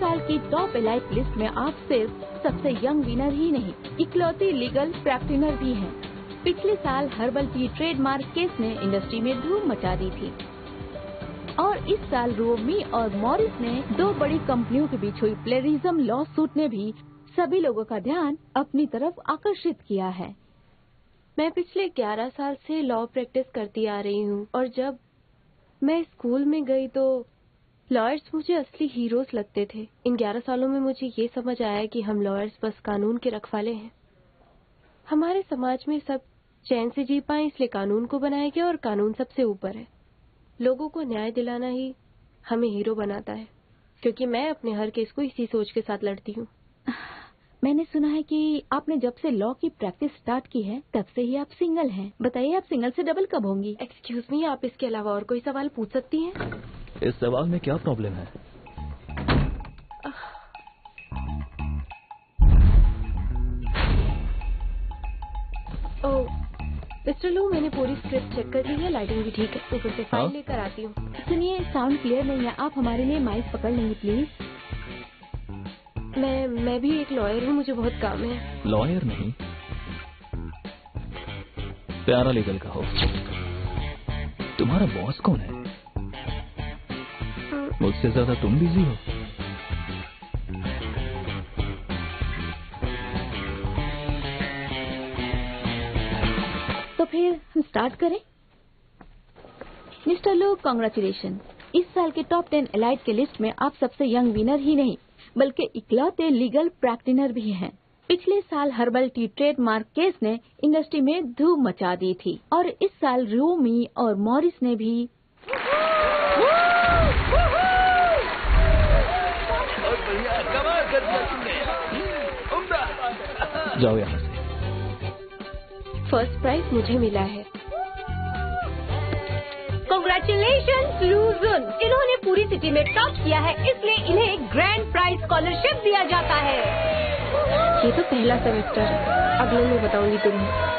साल की top elite list में आप सिर्फ सबसे यंग विनर ही नहीं, इकलौती लीगल प्रैक्टिनर भी हैं। पिछले साल हर्बल टी ट्रेडमार्क केस ने इंडस्ट्री में धूम मचा दी थी और इस साल रोमी और मॉरिस ने दो बड़ी कंपनियों के बीच हुई प्लेरिज्म लॉ सूट ने भी सभी लोगों का ध्यान अपनी तरफ आकर्षित किया है। मैं पिछले 11 साल से लॉ प्रैक्टिस करती आ रही हूँ और जब मैं स्कूल में गई तो लॉयर्स मुझे असली हीरोज लगते थे। इन 11 सालों में मुझे ये समझ आया कि हम लॉयर्स बस कानून के रखवाले हैं। हमारे समाज में सब चैन से जी पाए इसलिए कानून को बनाया गया और कानून सबसे ऊपर है। लोगों को न्याय दिलाना ही हमें हीरो बनाता है, क्योंकि मैं अपने हर केस को इसी सोच के साथ लड़ती हूँ। मैंने सुना है कि आपने जब से लॉ की प्रैक्टिस स्टार्ट की है तब से ही आप सिंगल हैं। बताइए आप सिंगल से डबल कब होंगी? एक्सक्यूज मी, आप इसके अलावा और कोई सवाल पूछ सकती हैं? इस सवाल में क्या प्रॉब्लम है? ओह मिस्टर लू, मैंने पूरी स्क्रिप्ट चेक कर ली है, लाइटिंग भी ठीक है। ऊपर से फाइल लेकर आती हूँ। सुनिए, साउंड क्लियर नहीं है, आप हमारे लिए माइक पकड़ लेंगे प्लीज? मैं भी एक लॉयर हूँ, मुझे बहुत काम है। लॉयर नहीं, प्यारा लीगल का हो। तुम्हारा बॉस कौन है? मुझसे ज्यादा तुम बिजी हो। तो फिर हम स्टार्ट करें? मिस्टर लो, कांग्रेचुलेशन। इस साल के टॉप 10 एलाइट के लिस्ट में आप सबसे यंग विनर ही नहीं बल्कि इकलौते लीगल प्रैक्टिनर भी हैं। पिछले साल हर्बल टी ट्रेडमार्क केस ने इंडस्ट्री में धूम मचा दी थी और इस साल रोमी और मॉरिस ने भी जाओ यहाँ से। फर्स्ट प्राइज मुझे मिला है। कांग्रेचुलेशंस लूजन, इन्होंने पूरी सिटी में टॉप किया है, इसलिए इन्हें ग्रैंड प्राइज स्कॉलरशिप दिया जाता है। ये तो पहला सेमेस्टर है, अगले में बताऊंगी तुम्हें।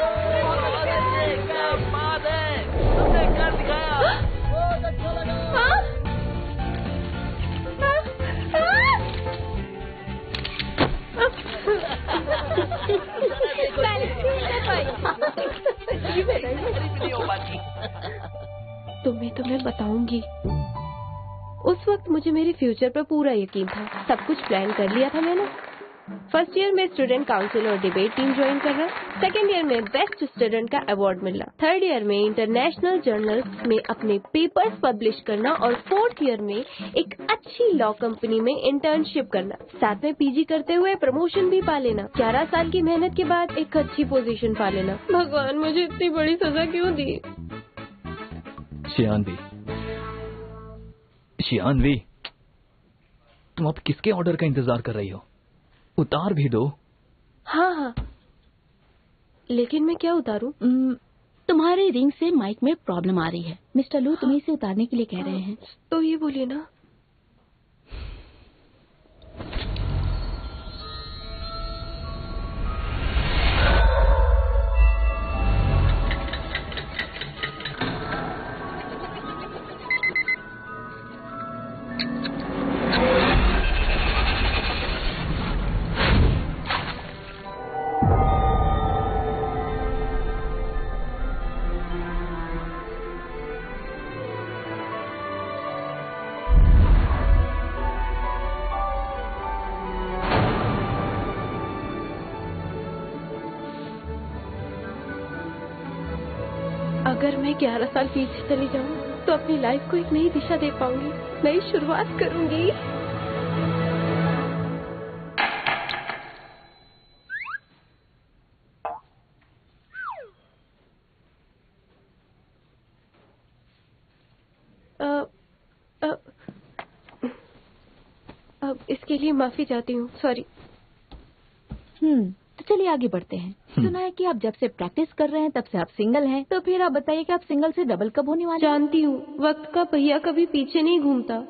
तुम्हें तो मैं बताऊंगी। उस वक्त मुझे मेरे फ्यूचर पर पूरा यकीन था, सब कुछ प्लान कर लिया था मैंने। फर्स्ट ईयर में स्टूडेंट काउंसिल और डिबेट टीम ज्वाइन करना, सेकेंड ईयर में बेस्ट स्टूडेंट का अवार्ड मिलना, थर्ड ईयर में इंटरनेशनल जर्नल्स में अपने पेपर्स पब्लिश करना और फोर्थ ईयर में एक अच्छी लॉ कंपनी में इंटर्नशिप करना, साथ में पीजी करते हुए प्रमोशन भी पा लेना, 11 साल की मेहनत के बाद एक अच्छी पोजीशन पा लेना। भगवान, मुझे इतनी बड़ी सजा क्यों दी? शियानवी, तुम अब किसके ऑर्डर का इंतजार कर रही हो? उतार भी दो। हाँ, लेकिन मैं क्या उतारूं? तुम्हारे रिंग से माइक में प्रॉब्लम आ रही है। मिस्टर लू तुम्हें इसे उतारने के लिए कह रहे हैं। तो ये बोलिए ना। अगर मैं 11 साल पीछे चली जाऊं तो अपनी लाइफ को एक नई दिशा दे पाऊंगी, नई शुरुआत करूंगी। अब इसके लिए माफी चाहती हूँ, सॉरी। तो चलिए आगे बढ़ते हैं। सुना है कि आप जब से प्रैक्टिस कर रहे हैं तब से आप सिंगल हैं, तो फिर आप बताइए कि आप सिंगल से डबल कब होने वाले हैं? जानती हूँ, वक्त का पहिया कभी पीछे नहीं घूमता।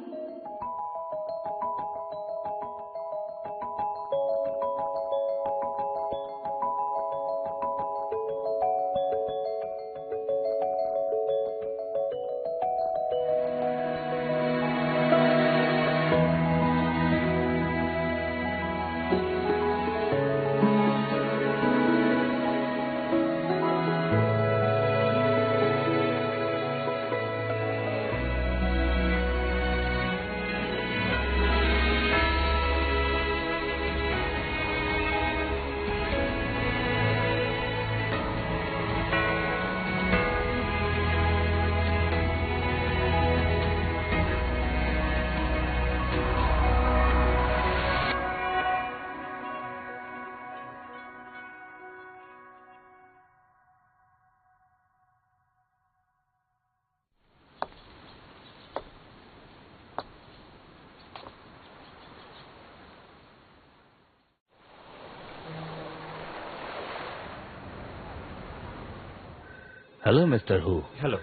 Hello mister who. हेलो।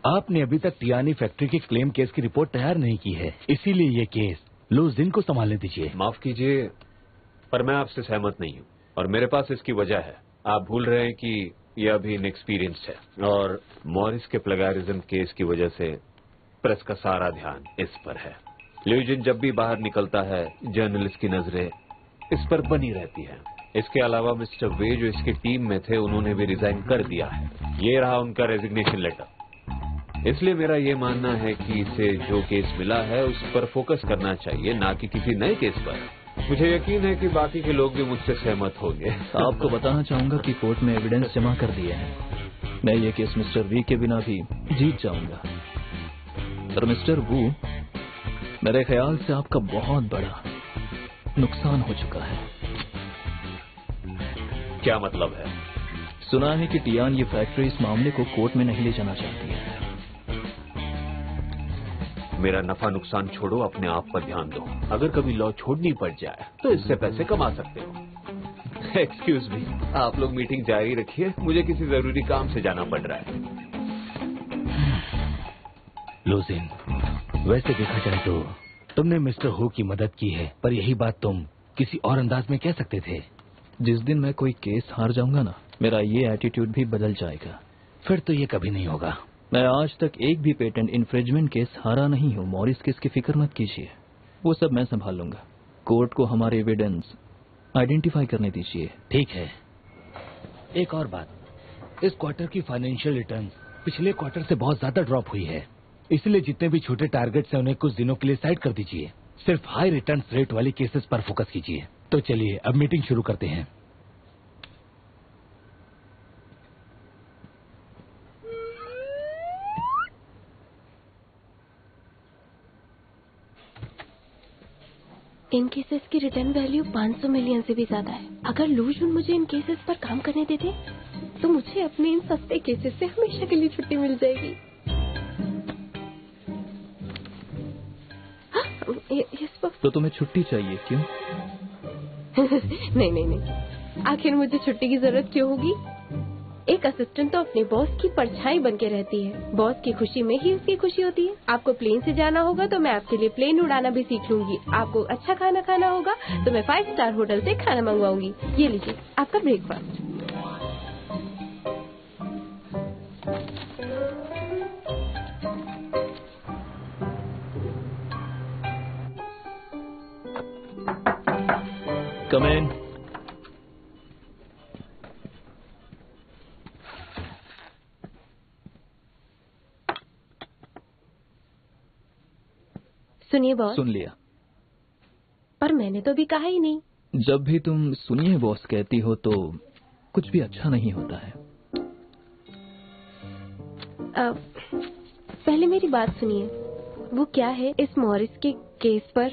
आपने अभी तक टियानी फैक्ट्री के क्लेम केस की रिपोर्ट तैयार नहीं की है, इसीलिए ये केस लुई जिन को संभालने दीजिए। माफ कीजिए, पर मैं आपसे सहमत नहीं हूँ और मेरे पास इसकी वजह है। आप भूल रहे हैं कि यह अभी इनएक्सपीरियंस्ड है और मॉरिस के प्लेगैरिज्म केस की वजह से प्रेस का सारा ध्यान इस पर है। लुई जिन जब भी बाहर निकलता है, जर्नलिस्ट की नजरें इस पर बनी रहती हैं। इसके अलावा मिस्टर वे जो इसकी टीम में थे, उन्होंने भी रिजाइन कर दिया है। ये रहा उनका रेजिग्नेशन लेटर। इसलिए मेरा ये मानना है कि इसे जो केस मिला है उस पर फोकस करना चाहिए, ना कि किसी नए केस पर। मुझे यकीन है कि बाकी के लोग भी मुझसे सहमत होंगे। आपको बताना चाहूंगा कि कोर्ट में एविडेंस जमा कर दिए हैं। मैं ये केस मिस्टर वी के बिना भी जीत जाऊंगा। पर मिस्टर वू, मेरे ख्याल से आपका बहुत बड़ा नुकसान हो चुका है। क्या मतलब है? सुना है कि टियान ये फैक्ट्री इस मामले को कोर्ट में नहीं ले जाना चाहती है। मेरा नफा नुकसान छोड़ो, अपने आप पर ध्यान दो। अगर कभी लॉ छोड़नी पड़ जाए तो इससे पैसे कमा सकते हो। एक्सक्यूज मी, आप लोग मीटिंग जारी रखिए, मुझे किसी जरूरी काम से जाना पड़ रहा है। लुई जिन, वैसे देखा जाए तो तुमने मिस्टर हु की मदद की है, पर यही बात तुम किसी और अंदाज में कह सकते थे। जिस दिन मैं कोई केस हार जाऊंगा ना, मेरा ये एटीट्यूड भी बदल जाएगा। फिर तो ये कभी नहीं होगा। मैं आज तक एक भी पेटेंट इन्फ्रिंजमेंट केस हारा नहीं हूँ। मॉरिस केस की फिक्र मत कीजिए, वो सब मैं संभाल लूंगा। कोर्ट को हमारे एविडेंस आइडेंटिफाई करने दीजिए। ठीक है। एक और बात, इस क्वार्टर की फाइनेंशियल रिटर्न पिछले क्वार्टर से बहुत ज्यादा ड्रॉप हुई है, इसलिए जितने भी छोटे टारगेट्स हैं उन्हें कुछ दिनों के लिए साइड कर दीजिए। सिर्फ हाई रिटर्न रेट वाली केसेस पर फोकस कीजिए। तो चलिए अब मीटिंग शुरू करते हैं। इन केसेस की रिटर्न वैल्यू 500 मिलियन से भी ज्यादा है। अगर लुई जिन मुझे इन केसेस पर काम करने देते तो मुझे अपने इन सस्ते केसेस से हमेशा के लिए छुट्टी मिल जाएगी। इस वक्त तो तुम्हें छुट्टी चाहिए, क्यों? नहीं नहीं नहीं, आखिर मुझे छुट्टी की जरूरत क्यों होगी? एक असिस्टेंट तो अपने बॉस की परछाई बन के रहती है। बॉस की खुशी में ही उसकी खुशी होती है। आपको प्लेन से जाना होगा तो मैं आपके लिए प्लेन उड़ाना भी सीख लूंगी। आपको अच्छा खाना खाना होगा तो मैं 5 स्टार होटल से खाना मंगवाऊंगी। ये लीजिए आपका ब्रेकफास्ट। कम इन। सुनिए बॉस। सुन लिया। पर मैंने तो अभी कहा ही नहीं। जब भी तुम सुनिए बॉस कहती हो तो कुछ भी अच्छा नहीं होता है। पहले मेरी बात सुनिए। वो क्या है, इस मॉरिस के केस पर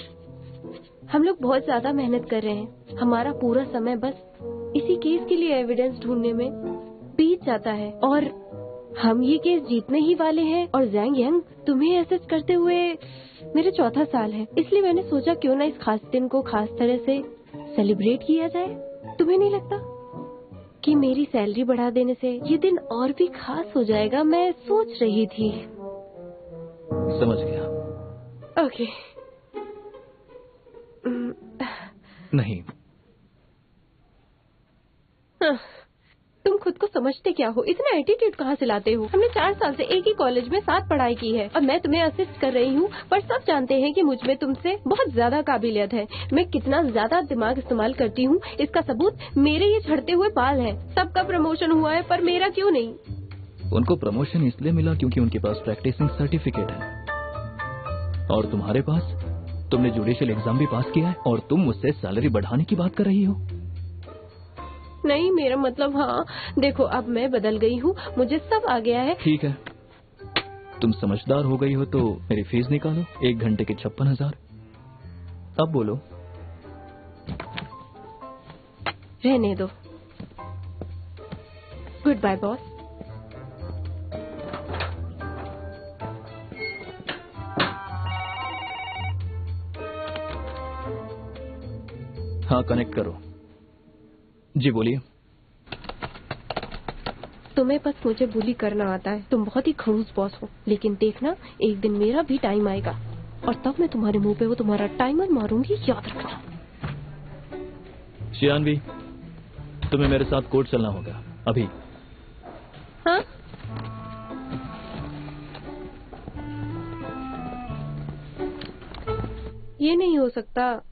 हम लोग बहुत ज्यादा मेहनत कर रहे हैं। हमारा पूरा समय बस इसी केस के लिए एविडेंस ढूंढने में बीत जाता है और हम ये केस जीतने ही वाले हैं। और ज़ैंग यंग, तुम्हें असिस्ट करते हुए मेरे 4था साल है, इसलिए मैंने सोचा क्यों ना इस खास दिन को खास तरह से सेलिब्रेट किया जाए। तुम्हें नहीं लगता कि मेरी सैलरी बढ़ा देने से ये दिन और भी खास हो जाएगा? मैं सोच रही थी। समझ गया। ओके। नहीं, तुम खुद को समझते क्या हो? इतना एटीट्यूड कहाँ से लाते हो? हमने 4 साल से एक ही कॉलेज में साथ पढ़ाई की है और मैं तुम्हें असिस्ट कर रही हूँ, पर सब जानते हैं कि मुझ में तुमसे बहुत ज्यादा काबिलियत है। मैं कितना ज्यादा दिमाग इस्तेमाल करती हूँ, इसका सबूत मेरे ये झड़ते हुए बाल हैं। सबका प्रमोशन हुआ है पर मेरा क्यों नहीं? उनको प्रमोशन इसलिए मिला क्योंकि उनके पास प्रैक्टिसिंग सर्टिफिकेट है और तुम्हारे पास, तुमने जुडिशियल एग्जाम भी पास किया है और तुम मुझसे सैलरी बढ़ाने की बात कर रही हो। नहीं, मेरा मतलब, हाँ देखो अब मैं बदल गई हूँ, मुझे सब आ गया है। ठीक है, तुम समझदार हो गई हो तो मेरी फीस निकालो। 1 घंटे के 56,000। अब बोलो। रहने दो। Good bye boss. हाँ, कनेक्ट करो। जी बोलिए। तुम्हें बस मुझे बुली करना आता है। तुम बहुत ही खड़ूस बॉस हो, लेकिन देखना एक दिन मेरा भी टाइम आएगा और तब मैं तुम्हारे मुंह पे वो तुम्हारा टाइमर मारूंगी, याद रखना। शियानवी, तुम्हें मेरे साथ कोर्ट चलना होगा अभी। हाँ? ये नहीं हो सकता।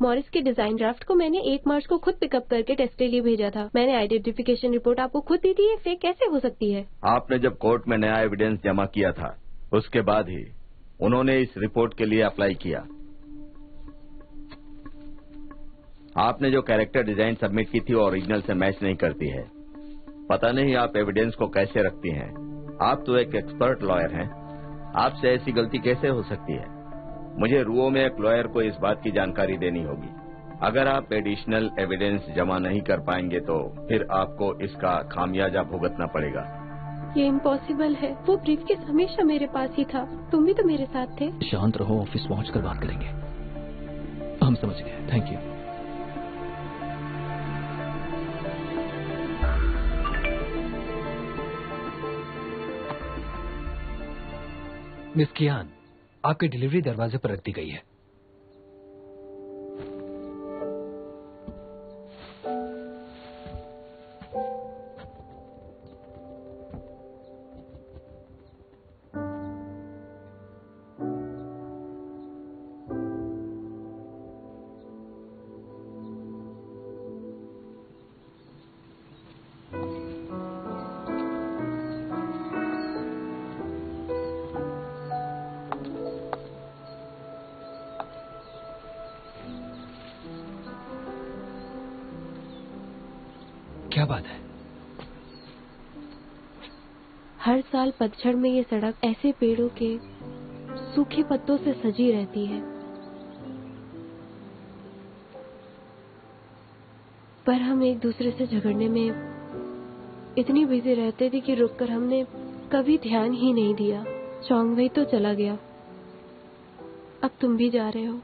मॉरिस के डिजाइन ड्राफ्ट को मैंने 1 मार्च को खुद पिकअप करके टेस्ट के लिए भेजा था। मैंने आइडेंटिफिकेशन रिपोर्ट आपको खुद दी थी, ये फेक कैसे हो सकती है? आपने जब कोर्ट में नया एविडेंस जमा किया था उसके बाद ही उन्होंने इस रिपोर्ट के लिए अप्लाई किया। आपने जो कैरेक्टर डिजाइन सबमिट की थी वो ओरिजिनल से मैच नहीं करती है। पता नहीं आप एविडेंस को कैसे रखती हैं। आप तो एक एक्सपर्ट लॉयर हैं, आपसे ऐसी गलती कैसे हो सकती है? मुझे रुओ में एक लॉयर को इस बात की जानकारी देनी होगी। अगर आप एडिशनल एविडेंस जमा नहीं कर पाएंगे तो फिर आपको इसका खामियाजा भुगतना पड़ेगा। ये इम्पॉसिबल है। वो ब्रीफकेस हमेशा मेरे पास ही था। तुम भी तो मेरे साथ थे। शांत रहो, ऑफिस पहुंचकर बात करेंगे। हम समझ गए, थैंक यू। मिस कियान, आपकी डिलीवरी दरवाजे पर रख दी गई है। क्या बात है? हर साल पतझड़ में ये सड़क ऐसे पेड़ों के सूखे पत्तों से सजी रहती है, पर हम एक दूसरे से झगड़ने में इतनी बिजी रहते थे कि रुककर हमने कभी ध्यान ही नहीं दिया। चौंगवई तो चला गया, अब तुम भी जा रहे हो।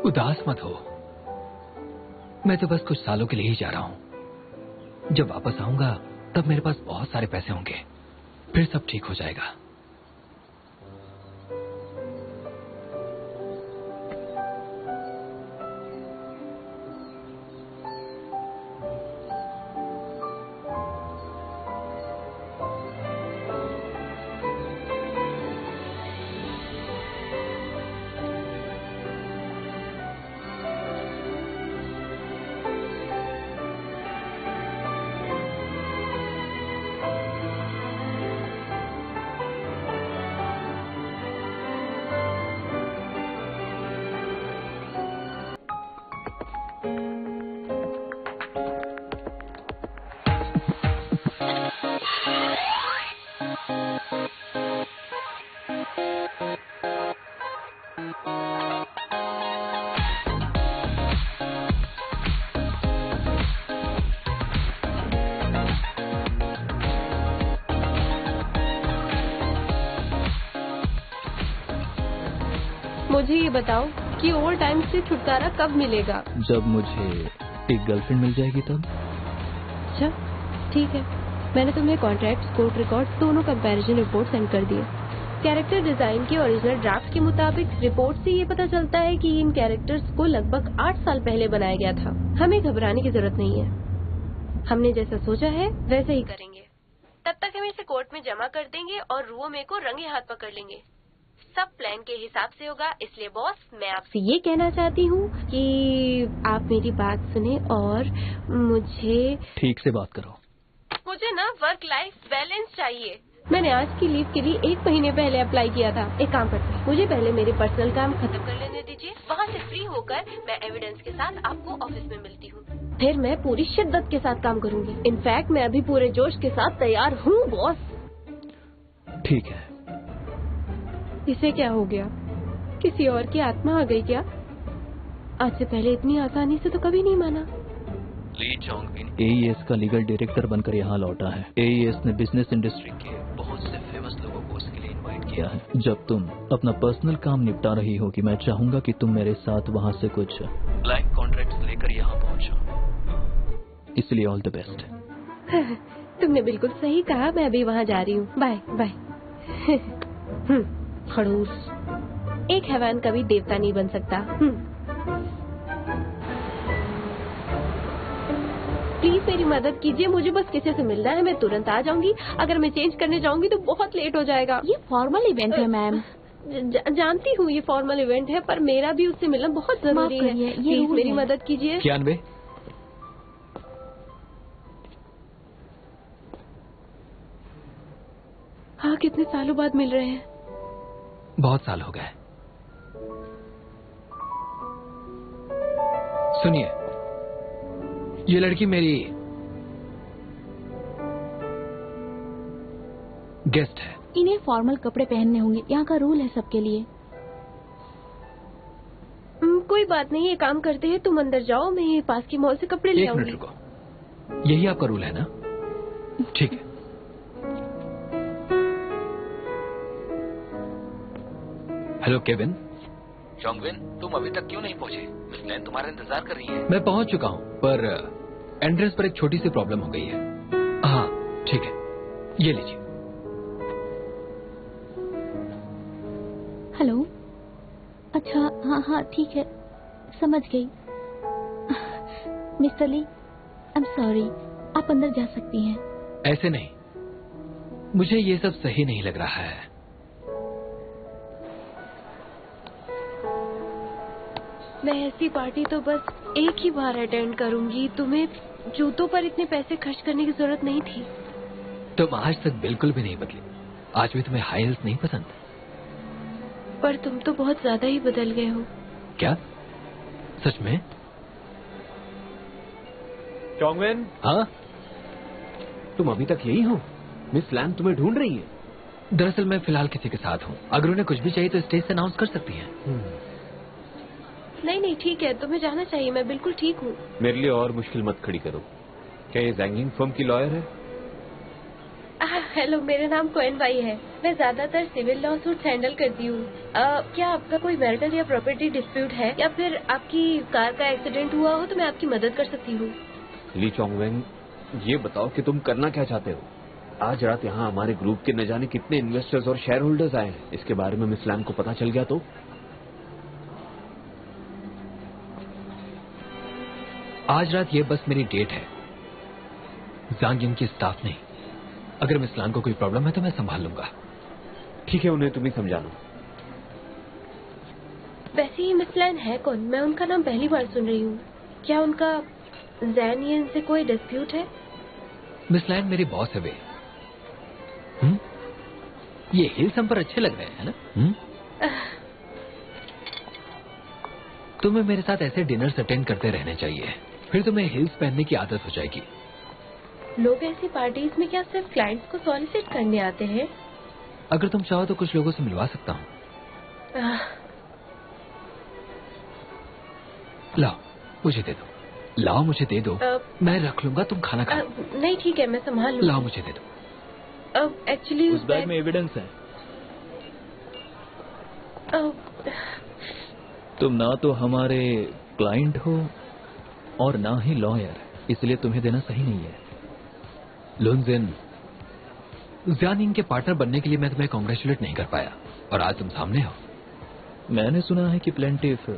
उदास मत हो, मैं तो बस कुछ सालों के लिए ही जा रहा हूं। जब वापस आऊंगा तब मेरे पास बहुत सारे पैसे होंगे, फिर सब ठीक हो जाएगा। मुझे ये बताओ कि ओल्ड टाइम्स से छुटकारा कब मिलेगा? जब मुझे एक गर्लफ्रेंड मिल जाएगी तब। अच्छा, ठीक है। मैंने तुम्हें कॉन्ट्रैक्ट्स, कोर्ट रिकॉर्ड दोनों कंपैरिजन रिपोर्ट सेंड कर दिए। कैरेक्टर डिजाइन के ओरिजिनल ड्राफ्ट के मुताबिक रिपोर्ट से ये पता चलता है कि इन कैरेक्टर्स को लगभग 8 साल पहले बनाया गया था। हमें घबराने की जरूरत नहीं है, हमने जैसा सोचा है वैसे ही करेंगे। तब तक हम इसे कोर्ट में जमा कर देंगे और रुओमे को रंगे हाथ पकड़ लेंगे। सब प्लान के हिसाब से होगा। इसलिए बॉस, मैं आपसे ये कहना चाहती हूँ कि आप मेरी बात सुने और मुझे ठीक से बात करो। मुझे ना वर्क लाइफ बैलेंस चाहिए। मैंने आज की लीव के लिए 1 महीने पहले अप्लाई किया था। एक काम करते हैं, मुझे पहले मेरे पर्सनल काम खत्म कर लेने दीजिए। वहाँ से फ्री होकर मैं एविडेंस के साथ आपको ऑफिस में मिलती हूँ। फिर मैं पूरी शिद्दत के साथ काम करूँगी। इनफैक्ट मैं अभी पूरे जोश के साथ तैयार हूँ बॉस। ठीक है। इसे क्या हो गया? किसी और की आत्मा आ गई क्या? आज से पहले इतनी आसानी से तो कभी नहीं माना। ली चोंगविन AES का लीगल डायरेक्टर बनकर यहाँ लौटा है। AES ने बिजनेस इंडस्ट्री के बहुत से फेमस लोगों को उसके लिए इनवाइट किया है। जब तुम अपना पर्सनल काम निपटा रही हो कि मैं चाहूंगा कि तुम मेरे साथ वहाँ से कुछ ब्लैंक कॉन्ट्रैक्ट्स लेकर यहाँ पहुँचो, इसलिए ऑल द बेस्ट। तुमने बिल्कुल सही कहा, मैं अभी वहाँ जा रही हूँ। Bye bye. खड़ूस, एक हैवान कभी देवता नहीं बन सकता। प्लीज मेरी मदद कीजिए, मुझे बस किसी से मिलना है, मैं तुरंत आ जाऊंगी। अगर मैं चेंज करने जाऊंगी तो बहुत लेट हो जाएगा। ये फॉर्मल इवेंट है मैम। जानती हूँ ये फॉर्मल इवेंट है, पर मेरा भी उससे मिलना बहुत जरूरी है। ये प्लीज मेरी मदद कीजिए। कियानवे, हाँ, कितने सालों बाद मिल रहे हैं। बहुत साल हो गए। सुनिए, ये लड़की मेरी गेस्ट है। इन्हें फॉर्मल कपड़े पहनने होंगे, यहाँ का रूल है सबके लिए। कोई बात नहीं, ये काम करते हैं, तुम अंदर जाओ, मैं ये पास की मॉल से कपड़े ले एक आऊंगी। मिनट रुको, यही आपका रूल है ना? ठीक है। Hello Kevin. चोंगविन, तुम अभी तक क्यों नहीं पहुंचे? मिस लैन तुम्हारा इंतजार कर रही है। मैं पहुंच चुका हूं, पर एंट्रेंस पर एक छोटी सी प्रॉब्लम हो गई है। हाँ ठीक है, ये लीजिए। हेलो। अच्छा, हाँ हाँ ठीक है, समझ गई। Mr Lee, I am sorry, आप अंदर जा सकती हैं। ऐसे नहीं, मुझे ये सब सही नहीं लग रहा है। मैं ऐसी पार्टी तो बस एक ही बार अटेंड करूंगी। तुम्हें जूतों पर इतने पैसे खर्च करने की जरूरत नहीं थी। तुम आज तक बिल्कुल भी नहीं बदली। आज भी तुम्हें हाई हील्स नहीं पसंद? पर तुम तो बहुत ज्यादा ही बदल गए हो। क्या? सच में? चोंगविन, हाँ? तुम अभी तक यही हो? मिस लैन तुम्हें ढूंढ रही है। दरअसल मैं फिलहाल किसी के साथ हूँ। अगर उन्हें कुछ भी चाहिए तो स्टेज से अनाउंस कर सकती हैं। नहीं नहीं ठीक है, तुम्हें जाना चाहिए, मैं बिल्कुल ठीक हूँ। मेरे लिए और मुश्किल मत खड़ी करो। क्या ये जैंगलिंग फर्म की लॉयर है? हेलो, मेरा नाम कोएन बाई है। मैं ज्यादातर सिविल लॉ सूट हैंडल करती हूँ। क्या आपका कोई मैरिटल या प्रॉपर्टी डिस्प्यूट है, या फिर आपकी कार का एक्सीडेंट हुआ हो तो मैं आपकी मदद कर सकती हूँ। ली चोंगवेन, ये बताओ कि तुम करना क्या चाहते हो? आज रात यहाँ हमारे ग्रुप के न जाने कितने इन्वेस्टर्स और शेयर होल्डर्स आए हैं। इसके बारे में मिस लैन को पता चल गया तो? आज रात ये बस मेरी डेट है, जांगिन की स्टाफ नहीं। अगर मिस लान को कोई प्रॉब्लम है तो मैं संभाल लूंगा। ठीक है, उन्हें तुम ही समझाना। वैसे ये मिस लैन है कौन? मैं उनका नाम पहली बार सुन रही हूँ। क्या उनका जैनियन से कोई डिस्प्यूट है? मिस लैन मेरी बॉस है वे। ये हिल्स हम पर अच्छे लग रहे हैं ना? तुम्हें मेरे साथ ऐसे डिनर्स अटेंड करते रहने चाहिए, फिर तुम्हें हिल्स पहनने की आदत हो जाएगी। लोग ऐसी पार्टीज में क्या सिर्फ क्लाइंट्स को सॉलिसिट करने आते हैं? अगर तुम चाहो तो कुछ लोगों से मिलवा सकता हूँ। लाओ मुझे दे दो, लाओ मुझे दे दो। मैं रख लूंगा, तुम खाना खाओ। नहीं ठीक है, मैं संभाल लूंगा। लाओ मुझे दे दो। एक्चुअली उस बैग में एविडेंस है। तुम ना तो हमारे क्लाइंट हो और ना ही लॉयर, इसलिए तुम्हें देना सही नहीं है। लुनजिन, ज़ियानिंग के पार्टनर बनने के लिए मैं तुम्हें कांग्रेचुलेट नहीं कर पाया, और आज तुम सामने हो। मैंने सुना है कि प्लेंटिफ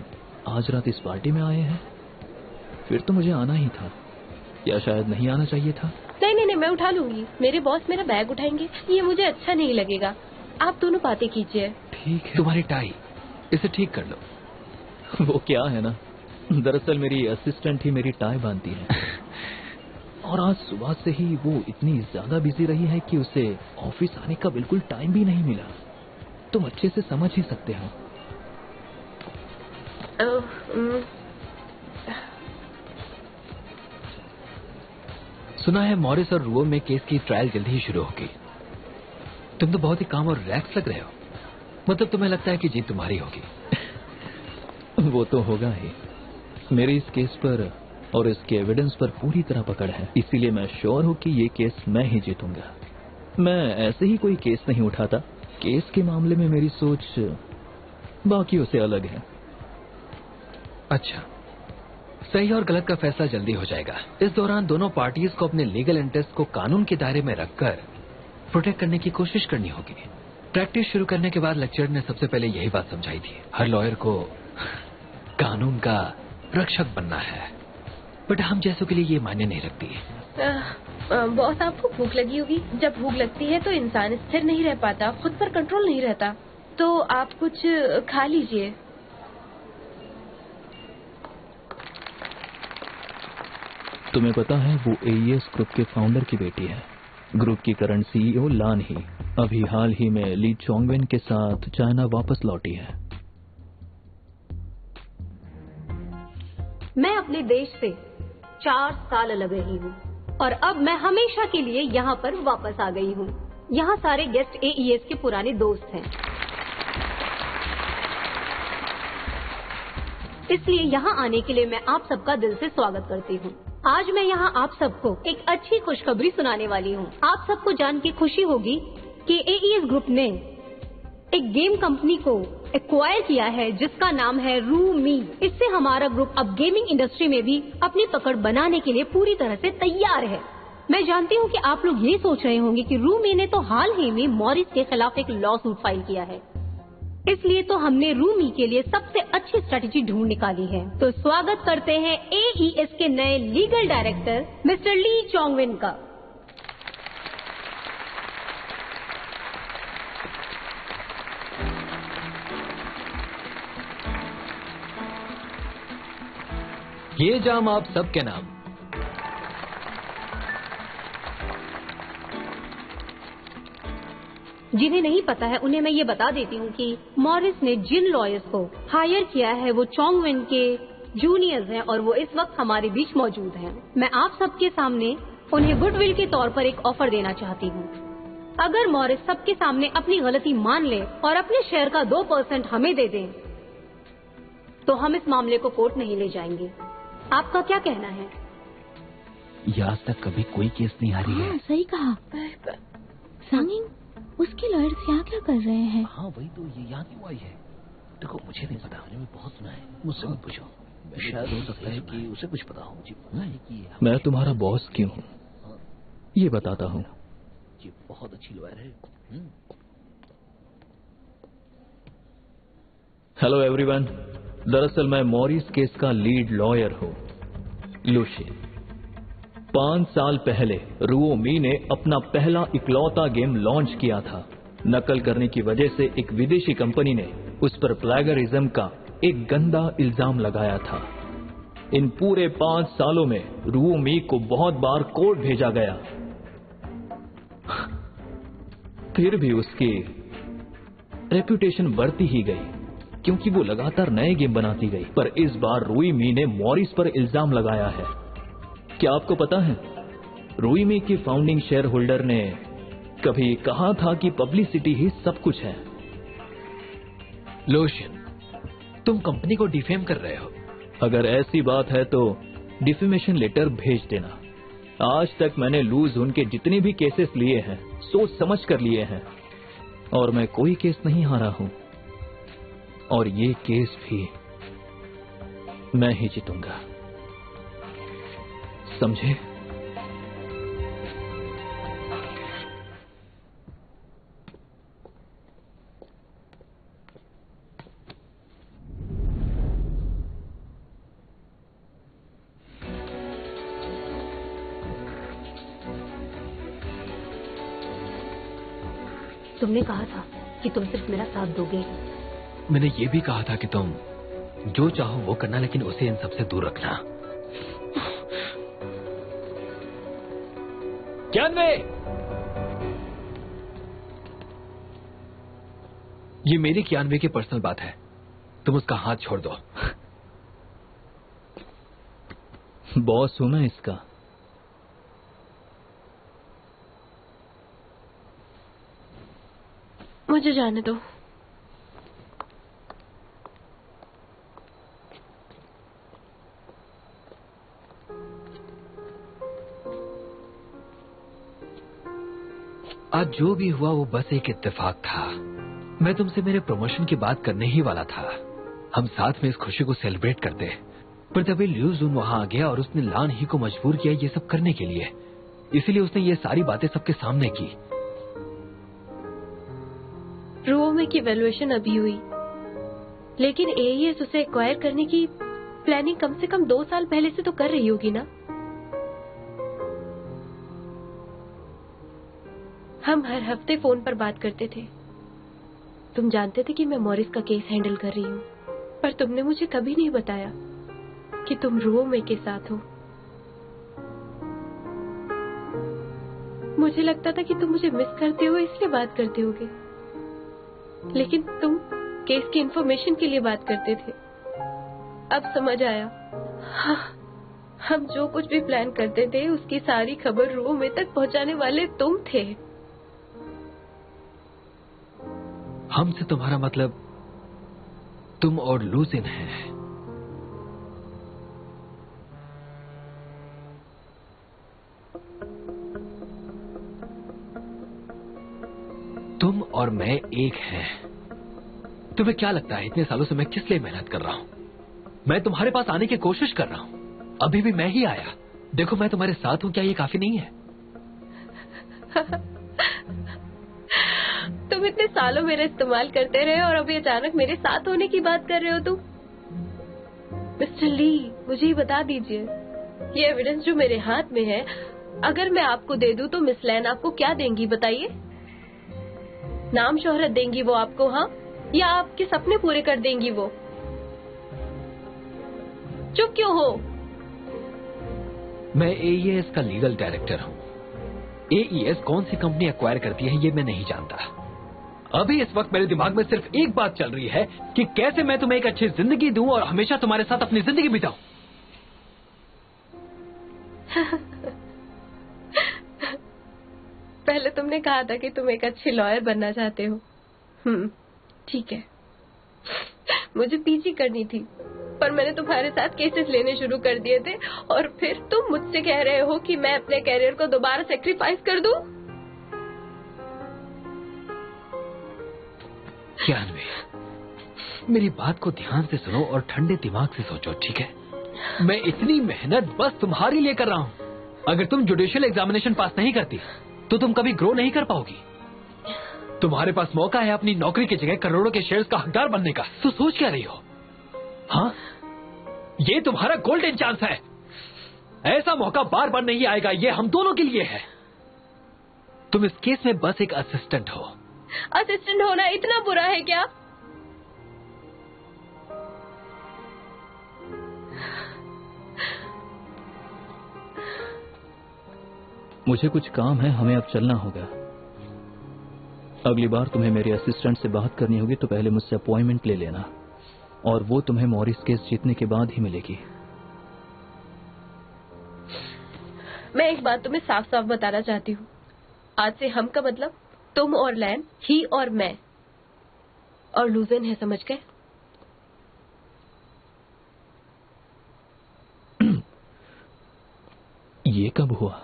आज रात इस पार्टी में आए हैं। फिर तो मुझे आना ही था, या शायद नहीं आना चाहिए था। नहीं, मैं उठा लूंगी। मेरे बॉस मेरा बैग उठाएंगे, ये मुझे अच्छा नहीं लगेगा। आप दोनों बातें कीजिए। ठीक है। तुम्हारी टाई, इसे ठीक कर लो। वो क्या है ना, दरअसल मेरी असिस्टेंट ही मेरी टाई बांधती है। और आज सुबह से ही वो इतनी ज्यादा बिजी रही है कि उसे ऑफिस आने का बिल्कुल टाइम भी नहीं मिला। तुम अच्छे से समझ ही सकते हो। सुना है मॉरिस और रुओ में केस की ट्रायल जल्दी ही शुरू होगी। तुम तो बहुत ही काम और रिलैक्स लग रहे हो। मतलब तुम्हें लगता है कि जीत तुम्हारी होगी। वो तो होगा ही। मेरी इस केस पर और इसके एविडेंस पर पूरी तरह पकड़ है, इसीलिए मैं श्योर हूं कि ये केस मैं ही जीतूंगा। मैं ऐसे ही कोई केस नहीं उठाता। केस के मामले में मेरी सोच बाकियों से अलग है। अच्छा, सही और गलत का फैसला जल्दी हो जाएगा। इस दौरान दोनों पार्टीज को अपने लीगल इंटरेस्ट को कानून के दायरे में रखकर प्रोटेक्ट करने की कोशिश करनी होगी। प्रैक्टिस शुरू करने के बाद लेक्चरर ने सबसे पहले यही बात समझाई थी, हर लॉयर को कानून का रक्षक बनना है, बट हम जैसों के लिए ये मायने नहीं रखती। बॉस, आपको भूख लगी होगी। जब भूख लगती है तो इंसान स्थिर नहीं रह पाता, खुद पर कंट्रोल नहीं रहता। तो आप कुछ खा लीजिए। तुम्हें पता है वो AES ग्रुप के फाउंडर की बेटी है। ग्रुप की करंट CEO लान ही अभी हाल ही में ली चोंगवेन के साथ चाइना वापस लौटी है। मैं अपने देश से 4 साल अलग रही हूँ और अब मैं हमेशा के लिए यहाँ पर वापस आ गई हूँ। यहाँ सारे गेस्ट AES के पुराने दोस्त हैं, इसलिए यहाँ आने के लिए मैं आप सबका दिल से स्वागत करती हूँ। आज मैं यहाँ आप सबको एक अच्छी खुशखबरी सुनाने वाली हूँ। आप सबको जान के खुशी होगी कि AES ग्रुप ने एक गेम कंपनी को एक्वायर किया है जिसका नाम है रूमी। इससे हमारा ग्रुप अब गेमिंग इंडस्ट्री में भी अपनी पकड़ बनाने के लिए पूरी तरह से तैयार है। मैं जानती हूँ कि आप लोग ये सोच रहे होंगे कि रूमी ने तो हाल ही में मॉरिस के खिलाफ एक लॉ सूट फाइल किया है, इसलिए तो हमने रूमी के लिए सबसे अच्छी स्ट्रेटेजी ढूंढ निकाली है। तो स्वागत करते हैं AES के नए लीगल डायरेक्टर मिस्टर ली चोंगवेन का। ये जाम आप सबके नाम। जिन्हें नहीं पता है उन्हें मैं ये बता देती हूँ कि मॉरिस ने जिन लॉयर्स को हायर किया है वो चोंगवेन के जूनियर्स हैं और वो इस वक्त हमारे बीच मौजूद हैं। मैं आप सबके सामने उन्हें गुडविल के तौर पर एक ऑफर देना चाहती हूँ। अगर मॉरिस सबके सामने अपनी गलती मान ले और अपने शेयर का 2% हमें दे दें तो हम इस मामले को कोर्ट नहीं ले जाएंगे। आपका क्या कहना है? ये आज तक कभी कोई केस नहीं हारी है। सही कहा। सांगिंग, उसके लॉयर्स यहाँ क्या कर रहे हैं? हाँ वही तो, ये यहाँ क्यों आई है? देखो मुझे नहीं पता, मैंने बहुत सुना है, मुझसे मत पूछो। शायद हो सकता है कि उसे कुछ पता हो। मुझे पता है कि मैं तुम्हारा बॉस क्यों हूँ ये बताता हूँ। ये बहुत अच्छी लॉयर है। हेलो एवरीवन, दरअसल मैं मॉरिस केस का लीड लॉयर हूँ, लूशियन। 5 साल पहले रूओमी ने अपना पहला इकलौता गेम लॉन्च किया था। नकल करने की वजह से एक विदेशी कंपनी ने उस पर प्लेगरिज्म का एक गंदा इल्जाम लगाया था। इन पूरे 5 सालों में रूओमी को बहुत बार कोर्ट भेजा गया, फिर भी उसकी रेपुटेशन बढ़ती ही गई क्योंकि वो लगातार नए गेम बनाती गई। पर इस बार रूओमी ने मॉरिस पर इल्जाम लगाया है। क्या आपको पता है, रूओमी की फाउंडिंग शेयर होल्डर ने कभी कहा था कि पब्लिसिटी ही सब कुछ है। लोशन, तुम कंपनी को डिफेम कर रहे हो। अगर ऐसी बात है तो डिफेमेशन लेटर भेज देना। आज तक मैंने लूज उनके जितने भी केसेस लिए हैं सोच समझ कर लिए हैं और मैं कोई केस नहीं हारा हूं, और ये केस भी मैं ही जीतूंगा, समझे? तुमने कहा था कि तुम सिर्फ मेरा साथ दोगे। मैंने ये भी कहा था कि तुम जो चाहो वो करना, लेकिन उसे इन सबसे दूर रखना। जानवे, ये मेरी कियानवे की पर्सनल बात है, तुम उसका हाथ छोड़ दो। बॉस हूं मैं इसका। मुझे जाने दो। आज जो भी हुआ वो बस एक इत्तेफाक था। मैं तुमसे मेरे प्रमोशन की बात करने ही वाला था। हम साथ में इस खुशी को सेलिब्रेट करते, पर तभी लिu जुन वहां आ गया और उसने लान ही को मजबूर किया ये सब करने के लिए। इसीलिए उसने ये सारी बातें सबके सामने की। रुओमे की वैल्यूएशन अभी हुई, लेकिन एईएस उसे एक्वायर करने की प्लानिंग कम से कम 2 साल पहले से तो कर रही होगी ना। हम हर हफ्ते फोन पर बात करते थे। तुम जानते थे कि मैं मॉरिस का केस हैंडल कर रही हूँ, पर तुमने मुझे कभी नहीं बताया कि तुम रुओमे के साथ हो। मुझे लगता था कि तुम मुझे मिस करते हो इसलिए बात करते होगे, लेकिन तुम केस की इंफॉर्मेशन के लिए बात करते थे। अब समझ आया। हाँ, हम जो कुछ भी प्लान करते थे उसकी सारी खबर रुओमे तक पहुंचाने वाले तुम थे। हमसे तुम्हारा मतलब तुम और लूजिन है। तुम और मैं एक हैं। तुम्हें क्या लगता है इतने सालों से मैं किस लिए मेहनत कर रहा हूं? मैं तुम्हारे पास आने की कोशिश कर रहा हूं। अभी भी मैं ही आया। देखो मैं तुम्हारे साथ हूं, क्या ये काफी नहीं है? तुम इतने सालों मेरा इस्तेमाल करते रहे और अभी अचानक मेरे साथ होने की बात कर रहे हो तुम? मिस्टर ली, मुझे ही बता दीजिए, ये एविडेंस जो मेरे हाथ में है, अगर मैं आपको दे दूं तो मिस लैन आपको क्या देंगी बताइए? नाम शोहरत देंगी वो आपको, हाँ? या आपके सपने पूरे कर देंगी वो? चुप क्यों हो? मैं एईएस का लीगल डायरेक्टर हूं। एईएस कौन सी कंपनी एक्वायर करती है ये मैं नहीं जानता। अभी इस वक्त मेरे दिमाग में सिर्फ एक बात चल रही है कि कैसे मैं तुम्हें एक अच्छी जिंदगी दूं और हमेशा तुम्हारे साथ अपनी जिंदगी बिताऊं। पहले तुमने कहा था कि तुम एक अच्छी लॉयर बनना चाहते हो। ठीक है, मुझे पीजी करनी थी, पर मैंने तुम्हारे साथ केसेस लेने शुरू कर दिए थे और फिर तुम मुझसे कह रहे हो कि मैं अपने कैरियर को दोबारा सेक्रीफाइस कर दूं? ज्ञानवी, मेरी बात को ध्यान से सुनो और ठंडे दिमाग से सोचो, ठीक है? मैं इतनी मेहनत बस तुम्हारे लिए कर रहा हूं। अगर तुम जुडिशियल एग्जामिनेशन पास नहीं करती तो तुम कभी ग्रो नहीं कर पाओगी। तुम्हारे पास मौका है अपनी नौकरी की जगह करोड़ों के शेयर्स का हकदार बनने का। तो सोच क्या रही हो? हाँ, ये तुम्हारा गोल्डन चांस है। ऐसा मौका बार बार नहीं आएगा, ये हम दोनों के लिए है। तुम इस केस में बस एक असिस्टेंट हो। असिस्टेंट होना इतना बुरा है क्या? मुझे कुछ काम है, हमें अब चलना होगा। अगली बार तुम्हें मेरे असिस्टेंट से बात करनी होगी तो पहले मुझसे अपॉइंटमेंट ले लेना, और वो तुम्हें मॉरिस केस जीतने के बाद ही मिलेगी। मैं एक बात तुम्हें साफ साफ बताना चाहती हूँ। आज से हम का मतलब तुम और लैन, ही और मैं, और लूजन है, समझ गए? ये कब हुआ?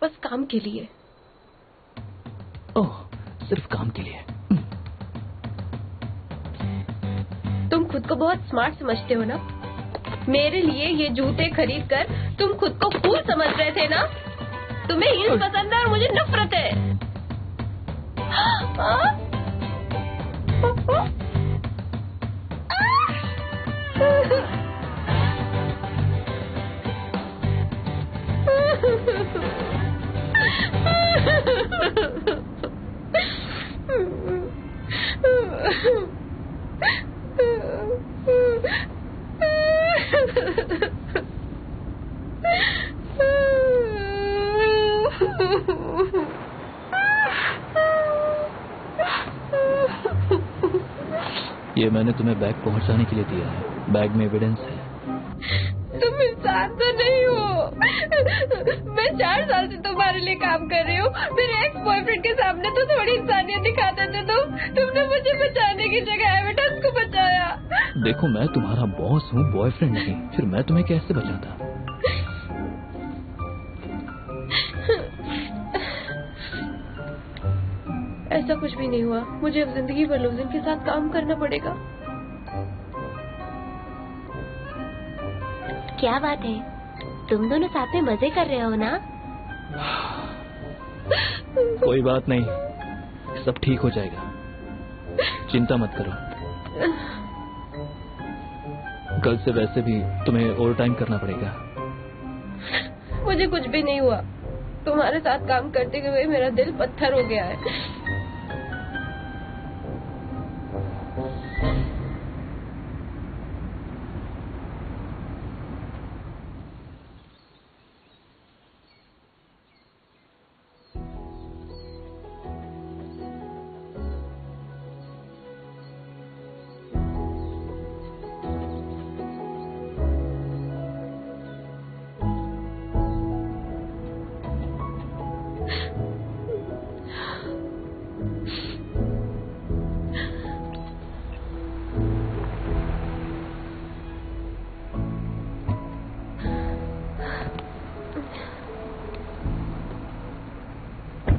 बस काम के लिए। ओह, सिर्फ काम के लिए। तुम खुद को बहुत स्मार्ट समझते हो ना? मेरे लिए ये जूते खरीद कर तुम खुद को कूल समझ रहे थे ना? तुम्हें हील्स पसंद है और मुझे नफरत है। ये मैंने तुम्हें बैग पहुंचाने के लिए दिया है। बैग में एविडेंस है। तुम इंसान तो नहीं हो। मैं 4 साल से तुम्हारे लिए काम कर रही हूँ। मेरे एक्स बॉयफ्रेंड के सामने तो थोड़ी इंसानियत दिखाते थे तुमने मुझे बचाने की जगह एविडेंस को बचाया। देखो, मैं तुम्हारा बॉस हूँ, बॉयफ्रेंड नहीं। फिर मैं तुम्हें कैसे बचाता? ऐसा कुछ भी नहीं हुआ। मुझे अब जिंदगी भर लूजन के साथ काम करना पड़ेगा। क्या बात है, तुम दोनों साथ में मजे कर रहे हो ना? कोई बात नहीं, सब ठीक हो जाएगा, चिंता मत करो। कल से वैसे भी तुम्हें ओवर टाइम करना पड़ेगा। मुझे कुछ भी नहीं हुआ, तुम्हारे साथ काम करते हुए मेरा दिल पत्थर हो गया है।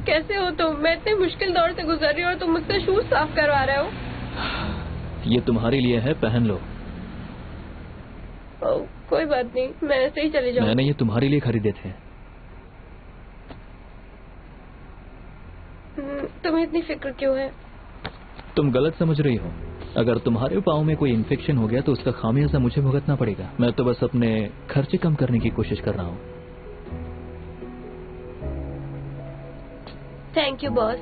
कैसे हो तुम? मैं इतने मुश्किल दौर से गुजर रही हूँ और तुम मुझसे शूज साफ करवा रहे हो। ये तुम्हारे लिए है, पहन लो। कोई बात नहीं, मैं ऐसे ही चले जाऊँ। मैंने ये तुम्हारे लिए खरीदे थे। तुम्हें इतनी फिक्र क्यों है? तुम गलत समझ रही हो। अगर तुम्हारे पाँव में कोई इन्फेक्शन हो गया तो उसका खामियाजा मुझे भुगतना पड़ेगा। मैं तो बस अपने खर्चे कम करने की कोशिश कर रहा हूँ। Thank you boss.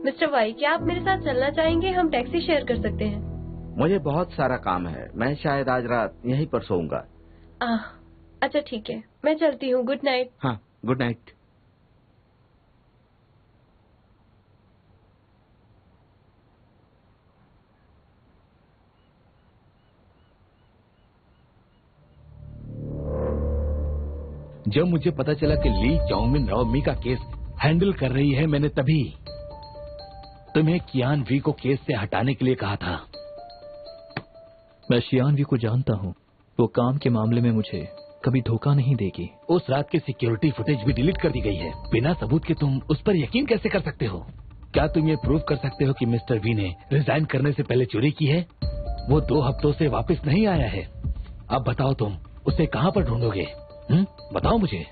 Mr Y, क्या आप मेरे साथ चलना चाहेंगे? हम टैक्सी शेयर कर सकते हैं। मुझे बहुत सारा काम है, मैं शायद आज रात यहीं पर सोऊंगा। अच्छा ठीक है, मैं चलती हूँ। Good night. हाँ, गुड नाइट। जब मुझे पता चला कि ली चाउमिन राओमी का केस हैंडल कर रही है, मैंने तभी तुम्हें कियान वी को केस से हटाने के लिए कहा था। मैं शियान वी को जानता हूँ, वो काम के मामले में मुझे कभी धोखा नहीं देगी। उस रात की सिक्योरिटी फुटेज भी डिलीट कर दी गई है। बिना सबूत के तुम उस पर यकीन कैसे कर सकते हो? क्या तुम ये प्रूव कर सकते हो कि मिस्टर वी ने रिजाइन करने से पहले चोरी की है? वो 2 हफ्तों से वापस नहीं आया है। अब बताओ तुम उसे कहाँ पर ढूंढोगे? बताओ मुझे।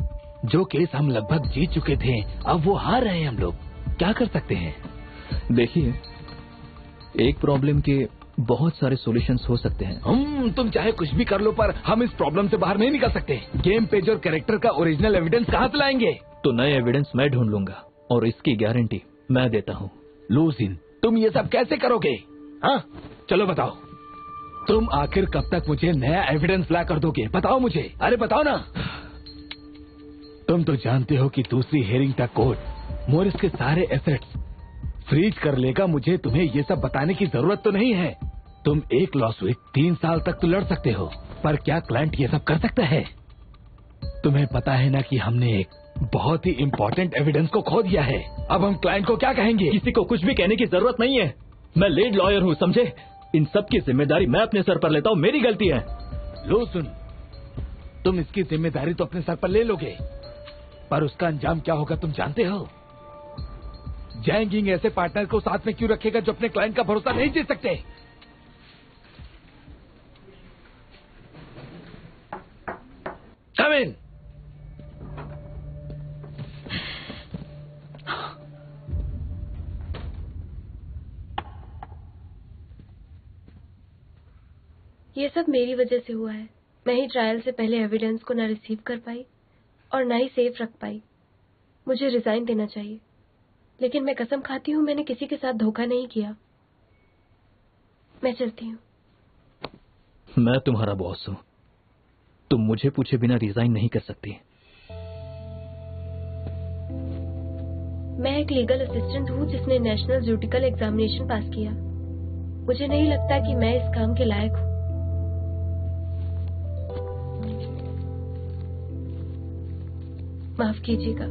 जो केस हम लगभग जीत चुके थे, अब वो हार रहे हैं। हम लोग क्या कर सकते हैं? देखिए, एक प्रॉब्लम के बहुत सारे सॉल्यूशंस हो सकते हैं। तुम चाहे कुछ भी कर लो, पर हम इस प्रॉब्लम से बाहर नहीं निकल सकते। गेम पेज और कैरेक्टर का ओरिजिनल एविडेंस कहाँ से लाएंगे? तो नए एविडेंस मैं ढूंढ लूंगा और इसकी गारंटी मैं देता हूँ। लूसिन, तुम ये सब कैसे करोगे? हाँ, चलो बताओ। तुम आखिर कब तक मुझे नया एविडेंस ला कर दोगे? बताओ मुझे। अरे बताओ ना। तुम तो जानते हो कि दूसरी हेयरिंग तक कोर्ट मोरिस के सारे एसेट्स फ्रीज कर लेगा। मुझे तुम्हें ये सब बताने की जरूरत तो नहीं है। तुम एक लॉसूट 3 साल तक तो लड़ सकते हो, पर क्या क्लाइंट ये सब कर सकता है? तुम्हें पता है ना कि हमने एक बहुत ही इम्पोर्टेंट एविडेंस को खो दिया है। अब हम क्लाइंट को क्या कहेंगे? किसी को कुछ भी कहने की जरूरत नहीं है। मैं लीड लॉयर हूँ, समझे? इन सब की जिम्मेदारी मैं अपने सर पर लेता हूँ। मेरी गलती है। लो सुन, तुम इसकी जिम्मेदारी तो अपने सर पर ले लोगे, पर उसका अंजाम क्या होगा तुम जानते हो? जैंगिंग ऐसे पार्टनर को साथ में क्यों रखेगा जो अपने क्लाइंट का भरोसा नहीं जीत सकते? कम इन। ये सब मेरी वजह से हुआ है। मैं ही ट्रायल से पहले एविडेंस को ना रिसीव कर पाई और ना ही सेफ रख पाई। मुझे रिजाइन देना चाहिए, लेकिन मैं कसम खाती हूँ मैंने किसी के साथ धोखा नहीं किया। मैं चलती हूँ। मैं तुम्हारा बॉस हूँ, तुम मुझे पूछे बिना रिजाइन नहीं कर सकती। मैं एक लीगल असिस्टेंट हूँ जिसने नेशनल जुडिकल एग्जामिनेशन पास किया। मुझे नहीं लगता कि मैं इस काम के लायक हूँ। माफ कीजिएगा,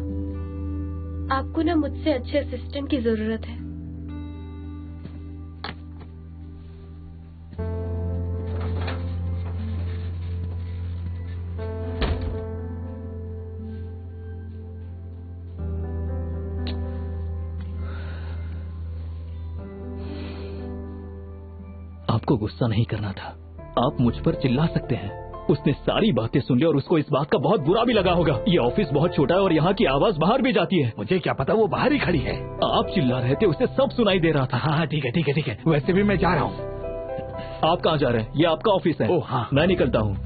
आपको ना मुझसे अच्छे असिस्टेंट की जरूरत है। आपको गुस्सा नहीं करना था, आप मुझ पर चिल्ला सकते हैं। उसने सारी बातें सुन ली और उसको इस बात का बहुत बुरा भी लगा होगा। ये ऑफिस बहुत छोटा है और यहाँ की आवाज बाहर भी जाती है। मुझे क्या पता, वो बाहर ही खड़ी है। आप चिल्ला रहे थे, उसे सब सुनाई दे रहा था। हाँ ठीक है ठीक है ठीक है, वैसे भी मैं जा रहा हूँ। आप कहाँ जा रहे हैं? ये आपका ऑफिस है। ओह हाँ, मैं निकलता हूँ।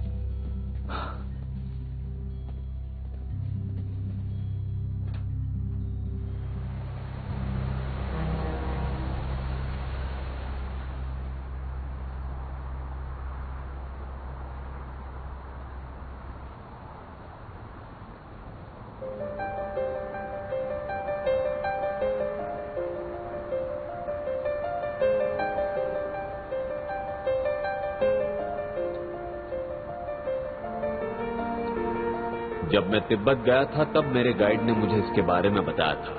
जब मैं तिब्बत गया था तब मेरे गाइड ने मुझे इसके बारे में बताया था।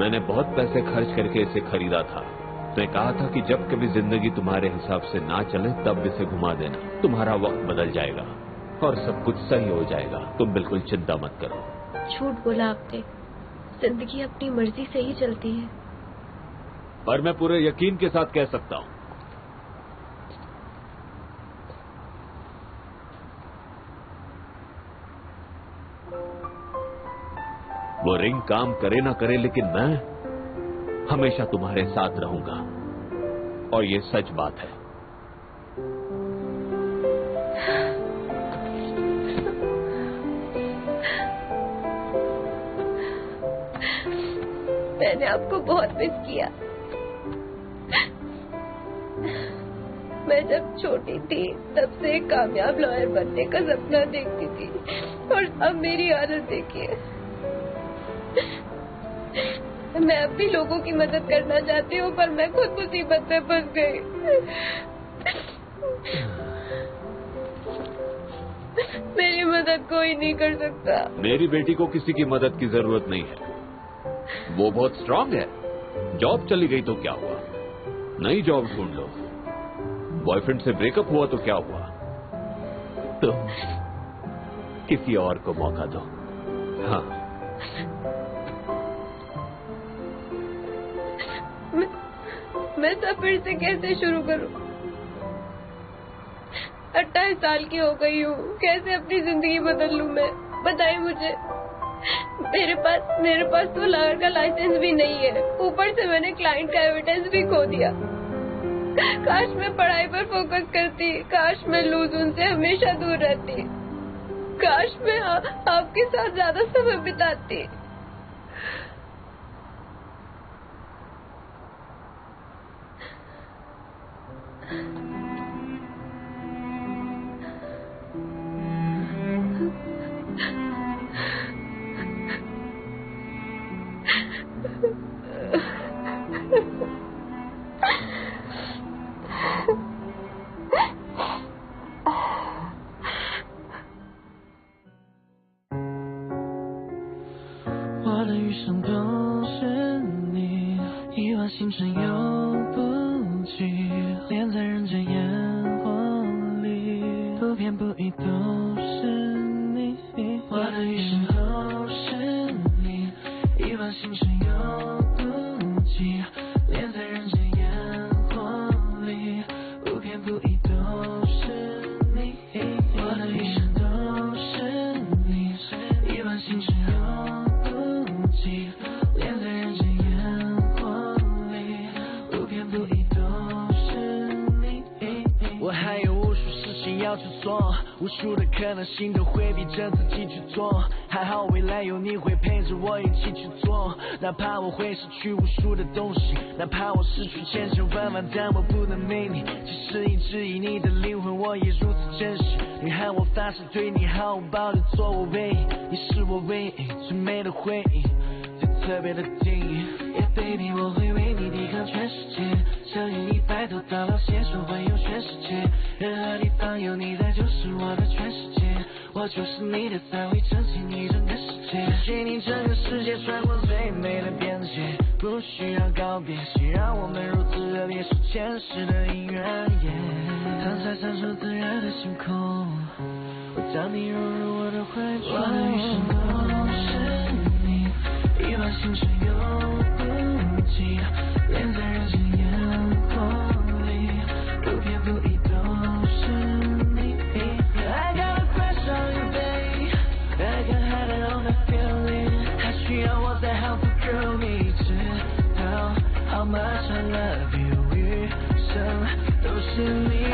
मैंने बहुत पैसे खर्च करके इसे खरीदा था। उसने कहा था कि जब कभी जिंदगी तुम्हारे हिसाब से ना चले तब इसे घुमा देना, तुम्हारा वक्त बदल जाएगा और सब कुछ सही हो जाएगा। तुम बिल्कुल चिंता मत करो। झूठ बोला आपने, जिंदगी अपनी मर्जी से ही चलती है। पर मैं पूरे यकीन के साथ कह सकता हूँ, वो रिंग काम करे ना करे, लेकिन मैं हमेशा तुम्हारे साथ रहूंगा और ये सच बात है। मैंने आपको बहुत मिस किया। मैं जब छोटी थी तब से एक कामयाब लॉयर बनने का सपना देखती थी और अब मेरी हालत देखिए। मैं अब भी लोगों की मदद करना चाहती हूँ पर मैं खुद मुसीबत में फंस गई। मेरी मदद कोई नहीं कर सकता। मेरी बेटी को किसी की मदद की जरूरत नहीं है, वो बहुत स्ट्रांग है। जॉब चली गई तो क्या हुआ, नई जॉब ढूंढ लो। बॉयफ्रेंड से ब्रेकअप हुआ तो क्या हुआ, तो किसी और को मौका दो। हाँ, मैं सब फिर से कैसे शुरू करूं? 28 साल की हो गई हूँ, कैसे अपनी जिंदगी बदल लूं मैं? बताइए मुझे। मेरे पास तो लॉयर का लाइसेंस भी नहीं है, ऊपर से मैंने क्लाइंट का एविडेंस भी खो दिया। काश मैं पढ़ाई पर फोकस करती, काश मैं लूज उनसे हमेशा दूर रहती, काश मैं आपके साथ ज्यादा समय बिताती।我的余生都是你，一往情深又不羁，恋在人间烟火里，不偏不倚都是你。我的余生都是你，一往情深又不羁，恋在人间烟火里，不偏不倚都是你。我的余生都是你，一往情深又恋在人间烟火里，不偏不倚都是你。我还有无数事情要去做，无数的可能性都会逼着自己去做。还好未来有你会陪着我一起去做，哪怕我会失去无数的东西，哪怕我失去千千万万，但我不能没你。即使一直以你的灵魂，我也如此珍惜。女孩，我发誓对你毫无保留，做我唯一，你是我唯一最美的回忆。特别的定义 ，Yeah baby， 我会为你抵抗全世界，相信你白头到老，携手环游全世界，任何地方有你在就是我的全世界。我就是你的菜，会撑起你整个世界，给你整个世界穿过最美的边界，不需要告别，谁让我们如此热烈，是前世的姻缘。躺在闪烁自然的星空，我将你融入我的怀中，我的余生都是你，一往情深永不尽，连在人间烟火里，不偏不倚都是你。I got a crush on you, baby. I can hide it on that feeling. 还需要我再好不够你知道 how much I love you， 余生都是你。